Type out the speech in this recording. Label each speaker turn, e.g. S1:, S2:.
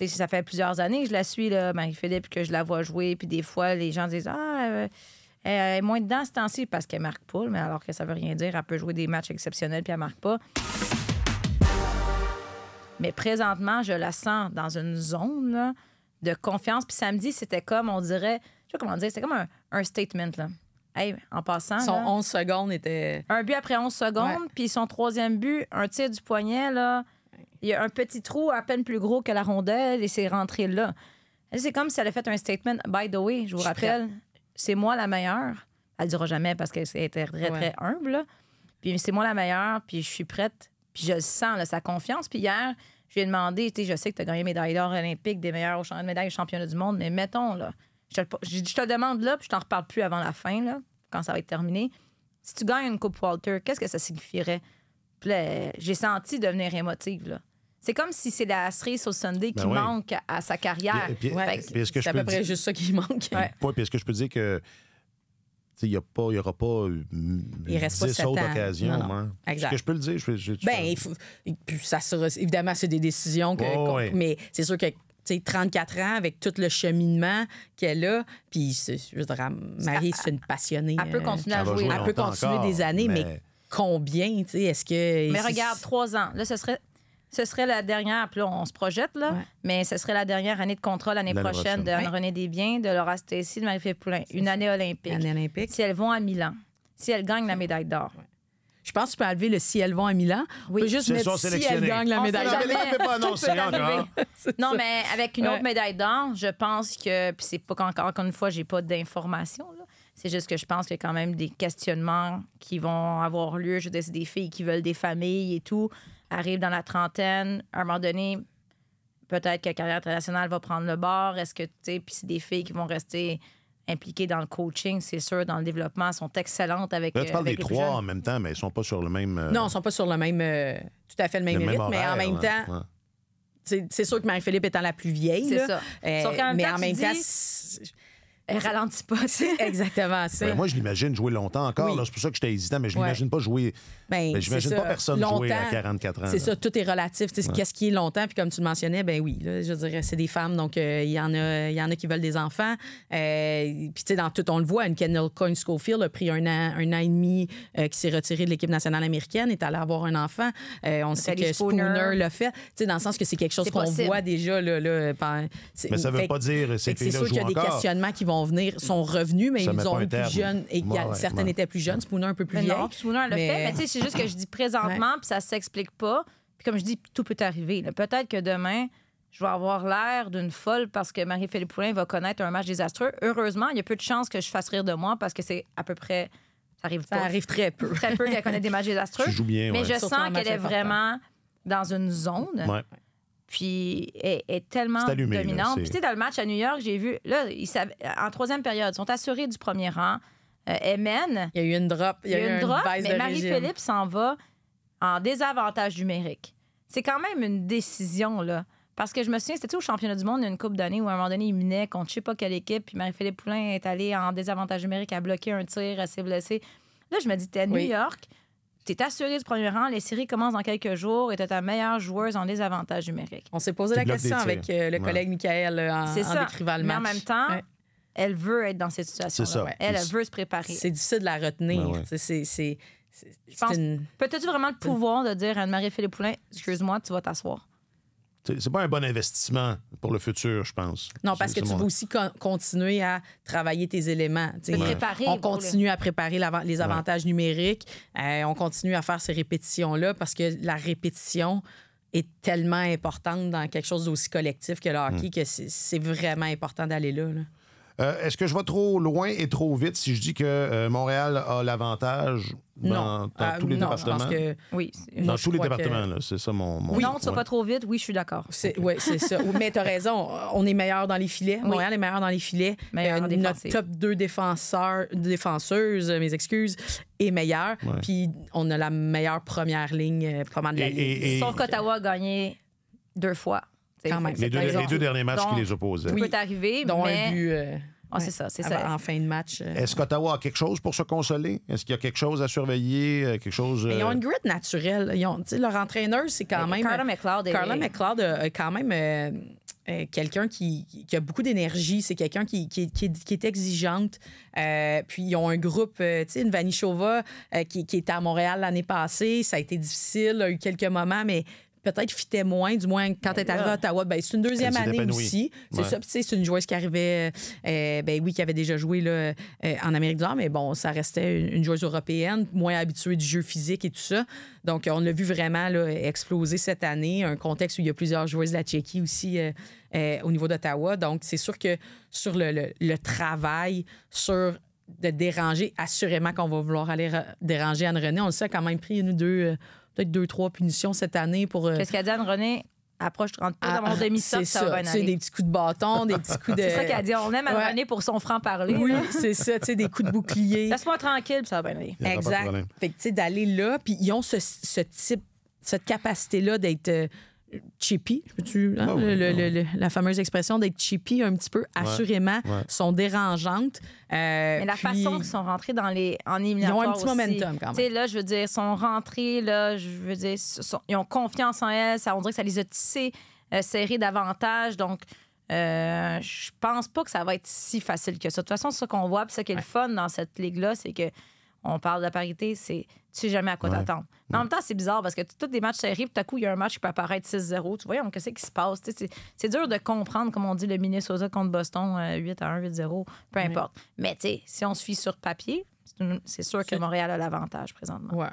S1: Ça fait plusieurs années que je la suis, là, Marie-Philippe, que je la vois jouer. Puis des fois, les gens disent elle est moins dedans ce temps-ci parce qu'elle marque pas. Mais alors que ça veut rien dire. Elle peut jouer des matchs exceptionnels puis elle marque pas. Mais présentement, je la sens dans une zone là, de confiance. Puis samedi, c'était comme, on dirait, je sais pas comment dire, c'était comme un statement. Là. Hey, en passant.
S2: Son
S1: là,
S2: 11 secondes était.
S1: un but après 11 secondes. Puis son troisième but, un tir du poignet, là. Il y a un petit trou à peine plus gros que la rondelle et c'est rentré là. C'est comme si elle a fait un statement. By the way, je vous rappelle, c'est moi la meilleure. Elle le dira jamais parce qu'elle était très, très humble. Là. Puis c'est moi la meilleure, puis je suis prête. Puis je le sens, là, sa confiance. Puis hier, je lui ai demandé, je sais que tu as gagné médaille d'or olympique, des meilleures médailles au championnat du monde, mais mettons, là, je te demande là, puis je t'en reparle plus avant la fin, là, quand ça va être terminé. Si tu gagnes une Coupe Walter, qu'est-ce que ça signifierait? Puis là, j'ai senti devenir émotive, là. C'est comme si c'est la cerise au Sunday qui manque à sa carrière.
S2: C'est à peu près juste ça qui manque.
S3: Oui, puis est-ce que je peux dire que il n'y aura pas 10 autres occasions.
S2: Non. Exact.
S3: Est-ce que je peux le dire?
S2: Puis ça sera, évidemment, c'est des décisions. Mais c'est sûr que 34 ans, avec tout le cheminement qu'elle a, puis je veux dire, Marie, c'est une passionnée.
S1: Elle peut continuer à jouer.
S2: Elle peut continuer des années, mais combien? Est-ce que...
S1: Mais regarde, 3 ans. Là, ce serait la dernière, puis là, on se projette, là, mais ce serait la dernière année de contrat l'année prochaine de Anne-Renée Desbiens, de Laura Stacey, de Marie-Philippe Poulin. Une année olympique. Si elles vont à Milan, si elles gagnent la médaille d'or.
S2: Je pense que tu peux enlever le si elles vont à Milan.
S1: Oui.
S2: On peut juste mettre si elles gagnent la médaille d'or.
S1: Non, mais avec une autre médaille d'or, je pense que, puis c'est pas encore une fois, j'ai pas d'informations, là. C'est juste que je pense qu'il y a quand même des questionnements qui vont avoir lieu. Je veux dire, c'est des filles qui veulent des familles et tout, arrivent dans la trentaine. À un moment donné, peut-être que la carrière internationale va prendre le bord. Est-ce que, tu sais, puis c'est des filles qui vont rester impliquées dans le coaching, c'est sûr, dans le développement, sont excellentes avec.
S3: Là, tu parles
S1: avec
S3: des trois en même temps, mais ils sont pas sur le même.
S2: Non, ils ne sont pas sur le même. Tout à fait le même rythme, horaire, mais en même temps.
S3: Ouais.
S2: C'est sûr que Marie-Philippe étant la plus vieille.
S1: C'est
S2: là,
S1: ça. Sauf qu'en même
S2: mais
S1: temps,
S2: en même temps.
S1: Elle ralentit pas.
S2: C'est exactement ça.
S3: Moi, je l'imagine jouer longtemps encore.
S2: Oui.
S3: Là, c'est pour ça que j'étais hésitant, mais je l'imagine pas jouer. J'imagine pas personne jouer à 44 ans.
S2: C'est ça, tout est relatif. Qu'est-ce qui est longtemps? Puis comme tu le mentionnais, ben oui, là, je dirais, c'est des femmes, donc il y en a qui veulent des enfants. Puis tu sais, dans tout, on le voit, une Kendall Coyne Schofield a pris un an et demi qui s'est retiré de l'équipe nationale américaine, est allé avoir un enfant. On sait que Spooner l'a fait. Tu sais, dans le sens que c'est quelque chose qu'on voit déjà.
S3: Mais ça veut pas dire ces filles-là jouent encore.
S2: C'est sûr qu'il y a des questionnements qui vont venir, sont revenus, mais ils ont plus jeunes. Et certaines étaient plus jeunes. Spooner un peu plus vieille.
S1: Non, Spooner elle l'a fait. Mais tu sais, c'est juste que je dis présentement, puis ça s'explique pas. Puis comme je dis, tout peut arriver. Là. Peut-être que demain, je vais avoir l'air d'une folle parce que Marie-Philippe Poulin va connaître un match désastreux. Heureusement, il y a peu de chances que je fasse rire de moi parce que c'est à peu près... Ça
S2: arrive très peu.
S1: Très peu qu'elle connaît des matchs désastreux.
S3: Tu joues bien,
S1: mais je
S2: Surtout
S1: sens qu'elle est vraiment dans une zone.
S3: Ouais.
S1: Puis elle est tellement
S3: allumé,
S1: dominante.
S3: là,
S1: Puis tu sais, dans le match à New York, j'ai vu... Là, en troisième période, ils sont assurés du premier rang. Elle mène.
S2: Il y a eu une drop. Il y a eu une drop,
S1: mais Marie-Philippe s'en va en désavantage numérique. C'est quand même une décision, là. Parce que je me souviens, c'était au championnat du monde, il y a une couple d'années où à un moment donné, il menait contre je sais pas quelle équipe, puis Marie-Philippe Poulin est allée en désavantage numérique, a bloqué un tir, elle s'est blessée. Là, je me dis, t'es à New York, t'es assuré du premier rang, les séries commencent dans quelques jours et t'es ta meilleure joueuse en désavantage numérique.
S2: On s'est posé la question avec le collègue Michael en décrivant le match.
S1: Mais en même temps, elle veut être dans cette situation-là. Elle veut se préparer.
S2: C'est difficile de la retenir.
S1: Je pense, peut-être vraiment le pouvoir de dire à Anne-Marie-Philippe Poulin, excuse-moi, tu vas t'asseoir.
S3: C'est pas un bon investissement pour le futur, je pense.
S2: Non, parce que tu veux aussi continuer à travailler tes éléments.
S1: On
S2: continue à préparer les avantages numériques. On continue à faire ces répétitions-là parce que la répétition est tellement importante dans quelque chose d'aussi collectif que le hockey que c'est vraiment important d'aller là.
S3: Est-ce que je vais trop loin et trop vite si je dis que Montréal a l'avantage dans tous les départements?
S1: Parce que, oui.
S3: Dans tous les départements, là, c'est ça mon
S1: non, tu vas pas trop vite. Oui, je suis d'accord.
S2: Oui, c'est ça. Mais tu as raison. On est meilleur dans les filets. Oui. Montréal est meilleur dans les filets. Notre top 2 défenseuses, mes excuses, est meilleure. Ouais. Puis on a la meilleure première ligne pas mal de la ligue.
S1: Sauf qu'Ottawa a gagné 2 fois.
S3: Quand même. Les deux derniers matchs qui les opposaient.
S1: Oui. Peut arriver,
S2: dont
S1: mais...
S2: un but
S1: c'est ça.
S2: En fin de match.
S3: Est-ce qu'Ottawa a quelque chose pour se consoler? Est-ce qu'il y a quelque chose à surveiller? Quelque chose,
S2: Ils ont une grit naturelle. Leur entraîneur, c'est quand même...
S1: Carla McLeod
S2: a quand même quelqu'un qui a beaucoup d'énergie. C'est quelqu'un qui est exigeante. Puis, ils ont un groupe, une Vanichova qui était à Montréal l'année passée. Ça a été difficile, a eu quelques moments, mais peut-être fitait moins, du moins quand elle est arrivée à Ottawa. Ben, c'est une deuxième année aussi. C'est ça. Puis, c'est une joueuse qui arrivait, qui avait déjà joué là, en Amérique du Nord, mais bon, ça restait une joueuse européenne, moins habituée du jeu physique et tout ça. Donc, on l'a vu vraiment là, exploser cette année. Un contexte où il y a plusieurs joueuses de la Tchéquie aussi au niveau d'Ottawa. Donc, c'est sûr que sur le travail, sur de déranger, assurément qu'on va vouloir aller déranger Anne-Renée. On le sait, a quand même pris peut-être 2-3 punitions cette année pour...
S1: Qu'est-ce qu'elle dit, Anne-Renée? Approche 30 pas dans mon demi-socle, ça va bien aller.
S2: Des petits coups de bâton, des petits coups de...
S1: C'est ça qu'elle dit. On aime Anne-Renée pour son franc-parler.
S2: Oui, c'est ça, des coups de bouclier.
S1: Laisse-moi tranquille, puis ça va bien aller.
S2: Exact. Fait que, d'aller là, puis ils ont cette capacité-là d'être... chippy, la fameuse expression d'être chippy un petit peu, assurément, sont dérangeantes.
S1: Mais la façon qu'ils sont rentrés en éliminatoire
S2: ils ont un petit
S1: aussi.
S2: momentum quand même.
S1: T'sais, là, je veux dire, ils sont rentrés, là, je veux dire, ils ont confiance en elles, on dirait que ça les a tissés, serrés davantage, donc je pense pas que ça va être si facile que ça. De toute façon, c'est ça qu'on voit, puis ça qui est le fun dans cette ligue-là, c'est que on parle de la parité, tu sais jamais à quoi t'attendre. Mais en même temps, c'est bizarre parce que tous des matchs serrés, puis tout à coup, il y a un match qui peut apparaître 6-0. Tu vois, qu'est-ce qui se passe? C'est dur de comprendre, comme on dit, le Minnesota contre Boston, 8-1, 8-0, peu importe. Mais tu sais, si on se fie sur papier, c'est sûr que Montréal a l'avantage présentement.
S2: Oui,